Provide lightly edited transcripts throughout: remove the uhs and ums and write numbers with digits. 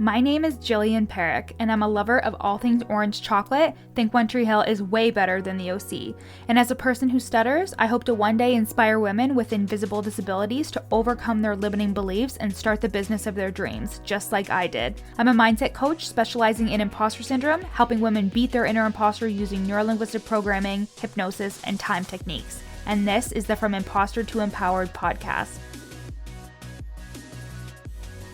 My name is Jillian Perrick, and I'm a lover of all things orange chocolate. Think One Tree Hill is way better than the OC. And as a person who stutters, I hope to one day inspire women with invisible disabilities to overcome their limiting beliefs and start the business of their dreams, just like I did. I'm a mindset coach specializing in imposter syndrome, helping women beat their inner imposter using neurolinguistic programming, hypnosis, and time techniques. And this is the From Imposter to Empowered podcast.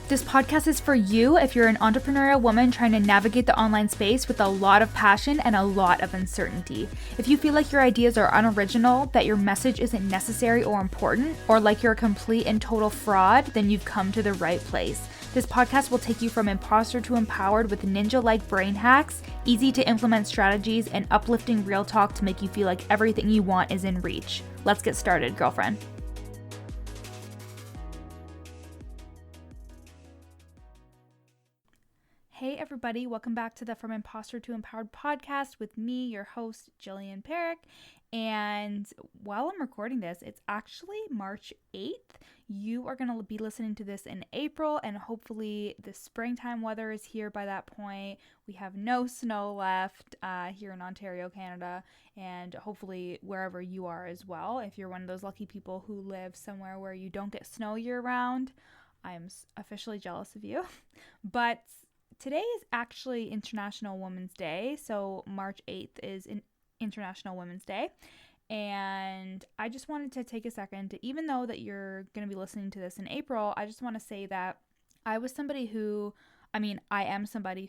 This podcast is for you if you're an entrepreneurial woman trying to navigate the online space with a lot of passion and a lot of uncertainty. If you feel like your ideas are unoriginal, that your message isn't necessary or important, or like you're a complete and total fraud, then you've come to the right place. This podcast will take you from imposter to empowered with ninja-like brain hacks, easy to implement strategies, and uplifting real talk to make you feel like everything you want is in reach. Let's get started, girlfriend. Hey everybody, welcome back to the From Imposter to Empowered podcast with me, your host, Jillian Perrick. And while I'm recording this, it's actually March 8th. You are going to be listening to this in April, and hopefully the springtime weather is here by that point. We have no snow left here in Ontario, Canada, and hopefully wherever you are as well. If you're one of those lucky people who live somewhere where you don't get snow year round, I'm officially jealous of you. But today is actually International Women's Day, so March 8th is International Women's Day, and I just wanted to take a second to, even though that you're going to be listening to this in April, I just want to say that I am somebody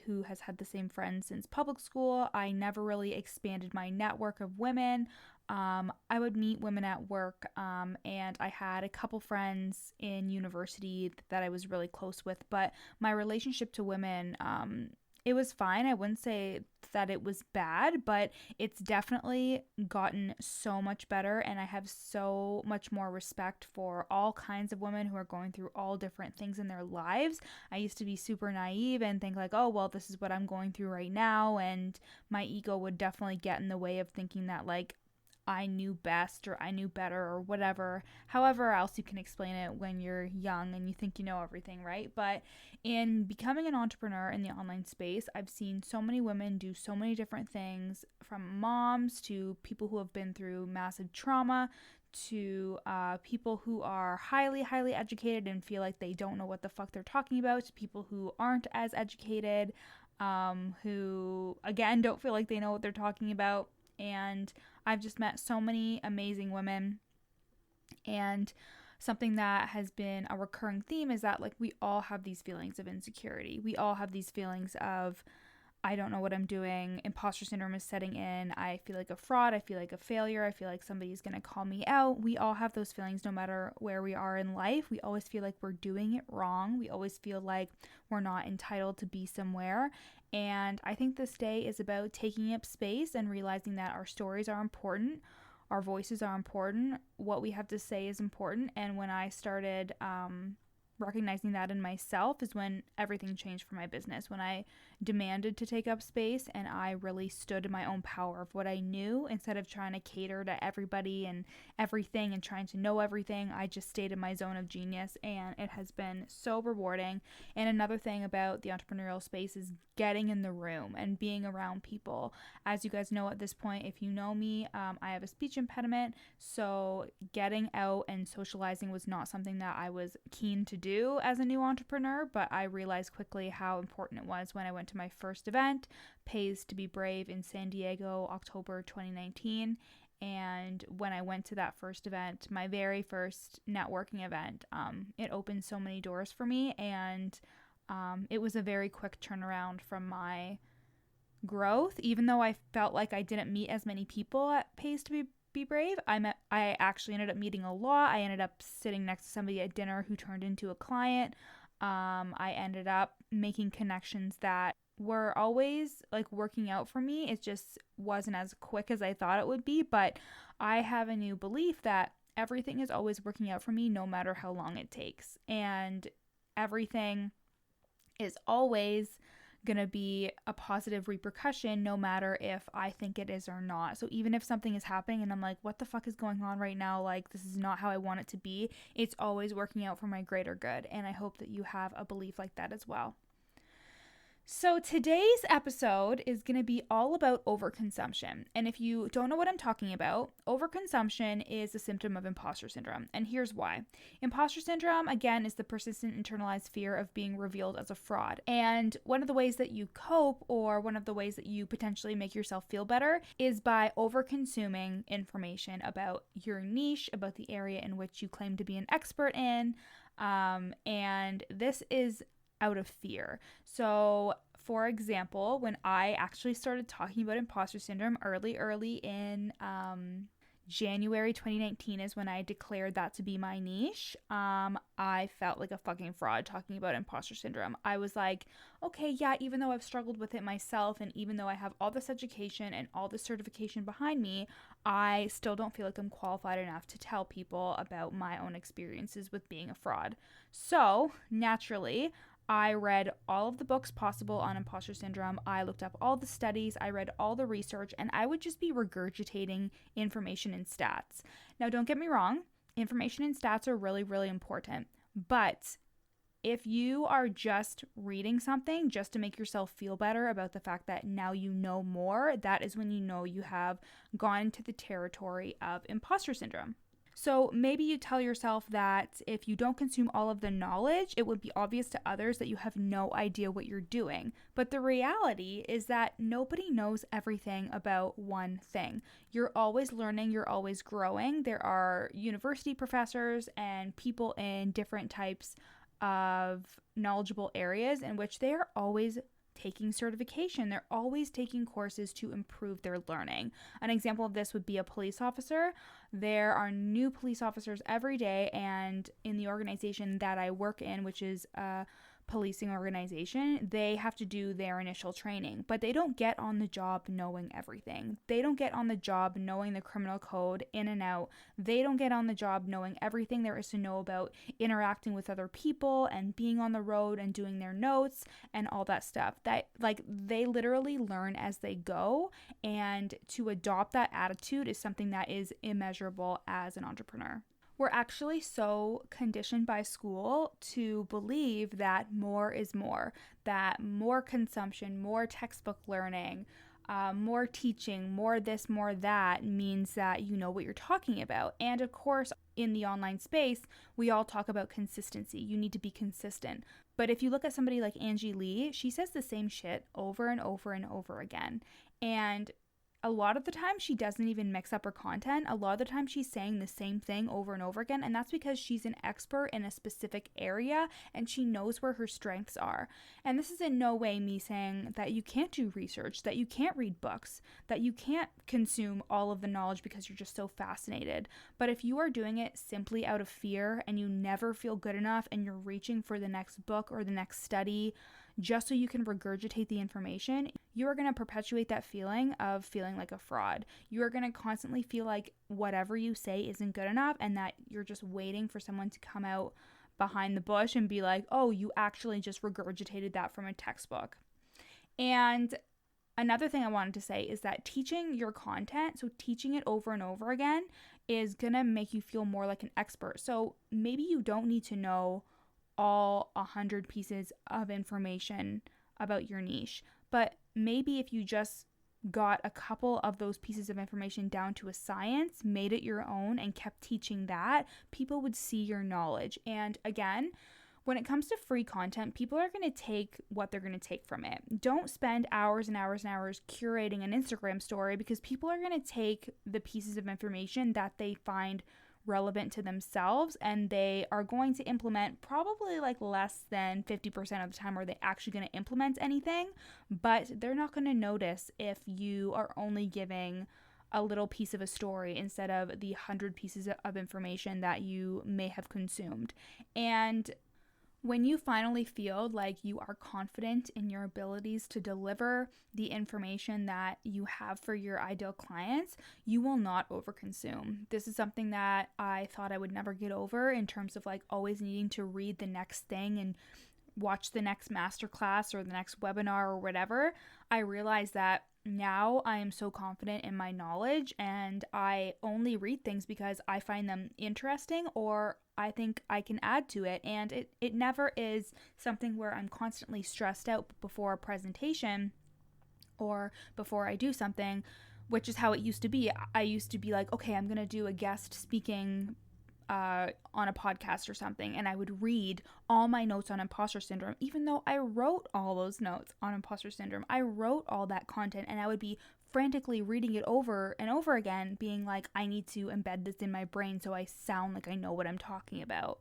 who has had the same friends since public school. I never really expanded my network of women. I would meet women at work, and I had a couple friends in university that I was really close with, but my relationship to women, it was fine. I wouldn't say that it was bad, but it's definitely gotten so much better, and I have so much more respect for all kinds of women who are going through all different things in their lives. I used to be super naive and think like, oh, well, this is what I'm going through right now, and my ego would definitely get in the way of thinking that like I knew best or I knew better or whatever, however else you can explain it when you're young and you think you know everything, right? But in becoming an entrepreneur in the online space, I've seen so many women do so many different things, from moms to people who have been through massive trauma to people who are highly, highly educated and feel like they don't know what the fuck they're talking about, to people who aren't as educated, who, again, don't feel like they know what they're talking about. And I've just met so many amazing women, and something that has been a recurring theme is that like we all have these feelings of insecurity. We all have these feelings of, I don't know what I'm doing. Imposter syndrome is setting in. I feel like a fraud. I feel like a failure. I feel like somebody's going to call me out. We all have those feelings no matter where we are in life. We always feel like we're doing it wrong. We always feel like we're not entitled to be somewhere. And I think this day is about taking up space and realizing that our stories are important. Our voices are important. What we have to say is important. And when I started recognizing that in myself is when everything changed for my business, when I demanded to take up space and I really stood in my own power of what I knew. Instead of trying to cater to everybody and everything and trying to know everything, I just stayed in my zone of genius, and it has been so rewarding. And another thing about the entrepreneurial space is getting in the room and being around people. As you guys know at this point, if you know me, I have a speech impediment, so getting out and socializing was not something that I was keen to do as a new entrepreneur, but I realized quickly how important it was when I went to my first event, Pays to Be Brave, in San Diego, October 2019. And when I went to that first event, my very first networking event, it opened so many doors for me, and it was a very quick turnaround from my growth. Even though I felt like I didn't meet as many people at Pays to Be Brave, I actually ended up meeting a lot. I ended up sitting next to somebody at dinner who turned into a client. I ended up making connections that were always like working out for me. It just wasn't as quick as I thought it would be, but I have a new belief that everything is always working out for me no matter how long it takes, and everything is always going to be a positive repercussion no matter if I think it is or not. So even if something is happening and I'm like, what the fuck is going on right now? Like, this is not how I want it to be. It's always working out for my greater good. And I hope that you have a belief like that as well. So today's episode is going to be all about overconsumption. And if you don't know what I'm talking about, overconsumption is a symptom of imposter syndrome. And here's why. Imposter syndrome, again, is the persistent internalized fear of being revealed as a fraud. And one of the ways that you cope, or one of the ways that you potentially make yourself feel better, is by overconsuming information about your niche, about the area in which you claim to be an expert in. And this is out of fear. So, for example, when I actually started talking about imposter syndrome early in January 2019 is when I declared that to be my niche. I felt like a fucking fraud talking about imposter syndrome. I was like, okay, yeah, even though I've struggled with it myself, and even though I have all this education and all this certification behind me, I still don't feel like I'm qualified enough to tell people about my own experiences with being a fraud. So, naturally, I read all of the books possible on imposter syndrome. I looked up all the studies, I read all the research, and I would just be regurgitating information and stats. Now, don't get me wrong, information and stats are really, really important. But if you are just reading something just to make yourself feel better about the fact that now you know more, that is when you know you have gone into the territory of imposter syndrome. So maybe you tell yourself that if you don't consume all of the knowledge, it would be obvious to others that you have no idea what you're doing. But the reality is that nobody knows everything about one thing. You're always learning, you're always growing. There are university professors and people in different types of knowledgeable areas in which they are always taking certification. They're always taking courses to improve their learning. An example of this would be a police officer. There are new police officers every day, and in the organization that I work in, which is a policing organization, they have to do their initial training, but they don't get on the job knowing everything. They don't get on the job knowing the criminal code in and out. They don't get on the job knowing everything there is to know about interacting with other people and being on the road and doing their notes and all that stuff. That, like, they literally learn as they go, and to adopt that attitude is something that is immeasurable as an entrepreneur. We're actually so conditioned by school to believe that more is more, that more consumption, more textbook learning, more teaching, more this, more that means that you know what you're talking about. And of course, in the online space, we all talk about consistency. You need to be consistent. But if you look at somebody like Angie Lee, she says the same shit over and over and over again. And a lot of the time she doesn't even mix up her content. A lot of the time she's saying the same thing over and over again, and that's because she's an expert in a specific area and she knows where her strengths are. And this is in no way me saying that you can't do research, that you can't read books, that you can't consume all of the knowledge because you're just so fascinated. But if you are doing it simply out of fear and you never feel good enough and you're reaching for the next book or the next study just so you can regurgitate the information, you are going to perpetuate that feeling of feeling like a fraud. You are going to constantly feel like whatever you say isn't good enough and that you're just waiting for someone to come out behind the bush and be like, oh, you actually just regurgitated that from a textbook. And another thing I wanted to say is that teaching your content, so teaching it over and over again, is going to make you feel more like an expert. So maybe you don't need to know all 100 pieces of information about your niche, but maybe if you just got a couple of those pieces of information down to a science, made it your own, and kept teaching that, people would see your knowledge. And again, when it comes to free content, people are going to take what they're going to take from it. Don't spend hours and hours and hours curating an Instagram story, because people are going to take the pieces of information that they find relevant to themselves, and they are going to implement probably like less than 50% of the time. Are they actually going to implement anything? But they're not going to notice if you are only giving a little piece of a story instead of the 100 pieces of information that you may have consumed. And when you finally feel like you are confident in your abilities to deliver the information that you have for your ideal clients, you will not overconsume. This is something that I thought I would never get over, in terms of like always needing to read the next thing and watch the next masterclass or the next webinar or whatever. I realized that now I am so confident in my knowledge, and I only read things because I find them interesting or I think I can add to it. And it never is something where I'm constantly stressed out before a presentation or before I do something, which is how it used to be. I used to be like, okay, I'm going to do a guest speaking on a podcast or something, and I would read all my notes on imposter syndrome, even though I wrote all those notes on imposter syndrome. I wrote all that content, and I would be frantically reading it over and over again, being like, I need to embed this in my brain so I sound like I know what I'm talking about.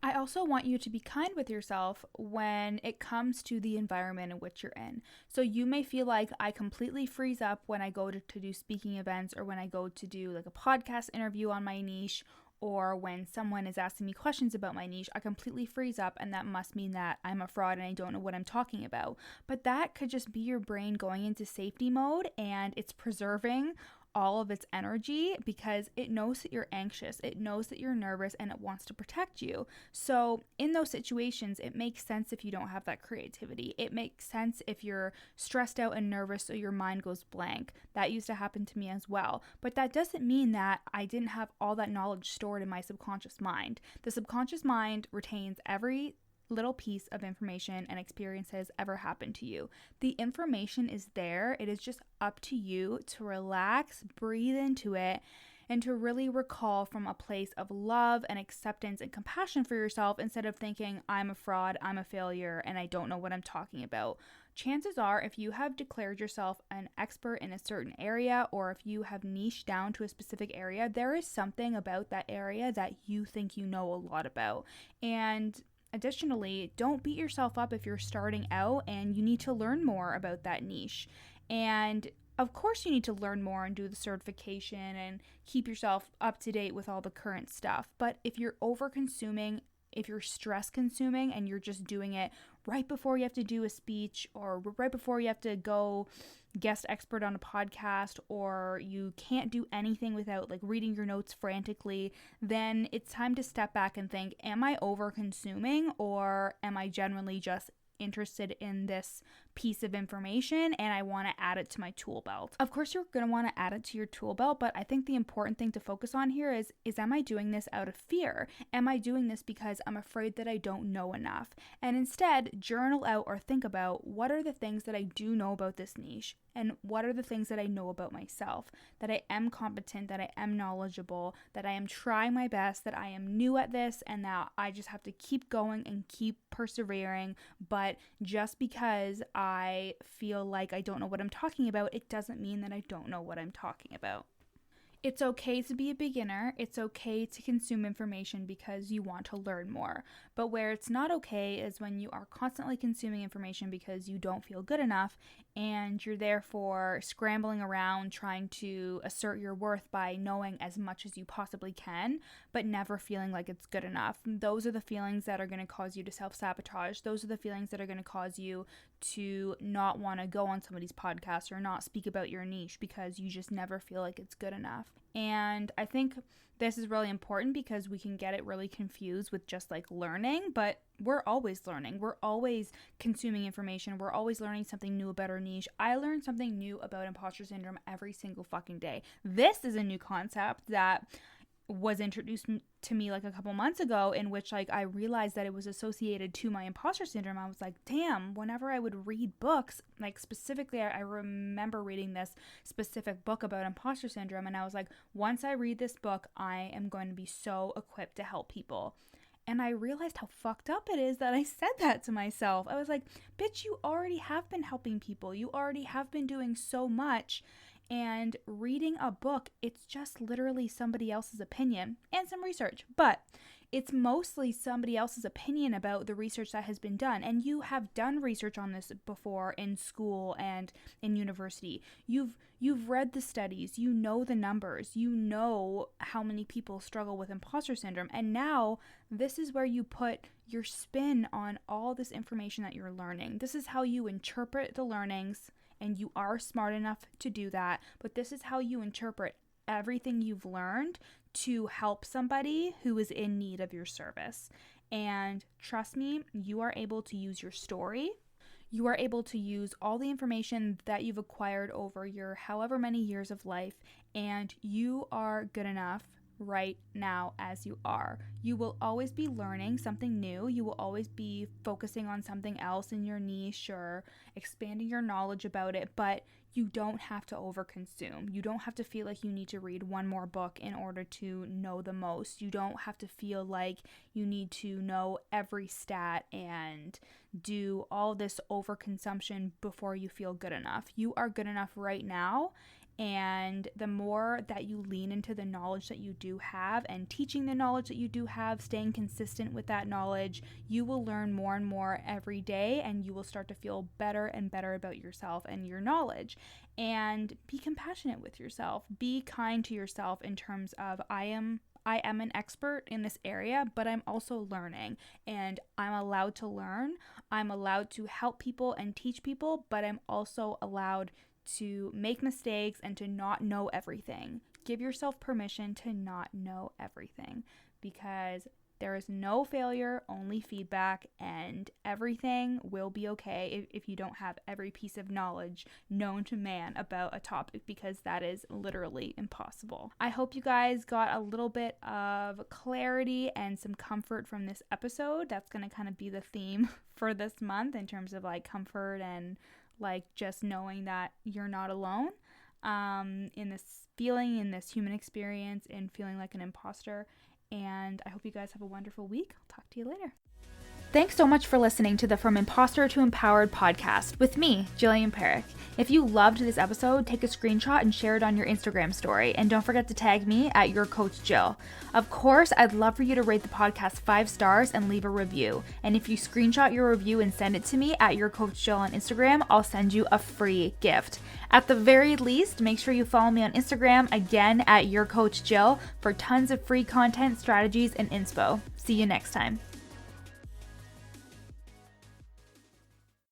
I also want you to be kind with yourself when it comes to the environment in which you're in. So you may feel like I completely freeze up when I go to do speaking events, or when I go to do like a podcast interview on my niche, or when someone is asking me questions about my niche. I completely freeze up, and that must mean that I'm a fraud and I don't know what I'm talking about. But that could just be your brain going into safety mode, and it's preserving all of its energy because it knows that you're anxious, it knows that you're nervous, and it wants to protect you. So in those situations, it makes sense if you don't have that creativity. It makes sense if you're stressed out and nervous so your mind goes blank. That used to happen to me as well. But that doesn't mean that I didn't have all that knowledge stored in my subconscious mind. The subconscious mind retains every little piece of information and experiences ever happened to you. The information is there. It is just up to you to relax, breathe into it, and to really recall from a place of love and acceptance and compassion for yourself, instead of thinking, I'm a fraud, I'm a failure, and I don't know what I'm talking about. Chances are, if you have declared yourself an expert in a certain area, or if you have niched down to a specific area, there is something about that area that you think you know a lot about. And additionally, don't beat yourself up if you're starting out and you need to learn more about that niche. And of course, you need to learn more and do the certification and keep yourself up to date with all the current stuff. But if you're over consuming, if you're stress consuming, and you're just doing it right before you have to do a speech, or right before you have to go guest expert on a podcast, or you can't do anything without like reading your notes frantically, then it's time to step back and think, am I over consuming, or am I genuinely just interested in this piece of information and I want to add it to my tool belt? Of course, you're going to want to add it to your tool belt, but I think the important thing to focus on here is am I doing this out of fear? Am I doing this because I'm afraid that I don't know enough? And instead, journal out or think about, what are the things that I do know about this niche? And what are the things that I know about myself? That I am competent, that I am knowledgeable, that I am trying my best, that I am new at this, and that I just have to keep going and keep persevering. But just because I feel like I don't know what I'm talking about, it doesn't mean that I don't know what I'm talking about. It's okay to be a beginner. It's okay to consume information because you want to learn more. But where it's not okay is when you are constantly consuming information because you don't feel good enough, and you're therefore scrambling around trying to assert your worth by knowing as much as you possibly can, but never feeling like it's good enough. Those are the feelings that are going to cause you to self-sabotage. Those are the feelings that are going to cause you to not want to go on somebody's podcast or not speak about your niche because you just never feel like it's good enough. And I think this is really important because we can get it really confused with just like learning, but we're always learning. We're always consuming information. We're always learning something new about our niche. I learn something new about imposter syndrome every single fucking day. This is a new concept that was introduced to me like a couple months ago, in which like I realized that it was associated to my imposter syndrome. I was like, damn, whenever I would read books, like specifically I remember reading this specific book about imposter syndrome, and I was like, once I read this book, I am going to be so equipped to help people. And I realized how fucked up it is that I said that to myself. I was like, bitch, you already have been helping people. You already have been doing so much. And reading a book, it's just literally somebody else's opinion and some research, but it's mostly somebody else's opinion about the research that has been done. And you have done research on this before in school and in university. You've read the studies, you know the numbers, you know how many people struggle with imposter syndrome. And now this is where you put your spin on all this information that you're learning. This is how you interpret the learnings. And you are smart enough to do that. But this is how you interpret everything you've learned to help somebody who is in need of your service. And trust me, you are able to use your story. You are able to use all the information that you've acquired over your however many years of life. And you are good enough right now as you are. You will always be learning something new. You will always be focusing on something else in your niche or expanding your knowledge about it, but you don't have to overconsume. You don't have to feel like you need to read one more book in order to know the most. You don't have to feel like you need to know every stat and do all this overconsumption before you feel good enough. You are good enough right now. And the more that you lean into the knowledge that you do have and teaching the knowledge that you do have, staying consistent with that knowledge, you will learn more and more every day, and you will start to feel better and better about yourself and your knowledge. And be compassionate with yourself. Be kind to yourself in terms of I am an expert in this area, but I'm also learning, and I'm allowed to learn. I'm allowed to help people and teach people, but I'm also allowed to make mistakes and to not know everything. Give yourself permission to not know everything, because there is no failure, only feedback, and everything will be okay if you don't have every piece of knowledge known to man about a topic, because that is literally impossible. I hope you guys got a little bit of clarity and some comfort from this episode. That's going to kind of be the theme for this month in terms of like comfort and like just knowing that you're not alone in this feeling, in this human experience, in feeling like an imposter. And I hope you guys have a wonderful week. I'll talk to you later. Thanks so much for listening to the From Imposter to Empowered podcast with me, Jillian Perrick. If you loved this episode, take a screenshot and share it on your Instagram story. And don't forget to tag me at Your Coach Jill. Of course, I'd love for you to rate the podcast 5 stars and leave a review. And if you screenshot your review and send it to me at Your Coach Jill on Instagram, I'll send you a free gift. At the very least, make sure you follow me on Instagram, again at Your Coach Jill, for tons of free content, strategies, and inspo. See you next time.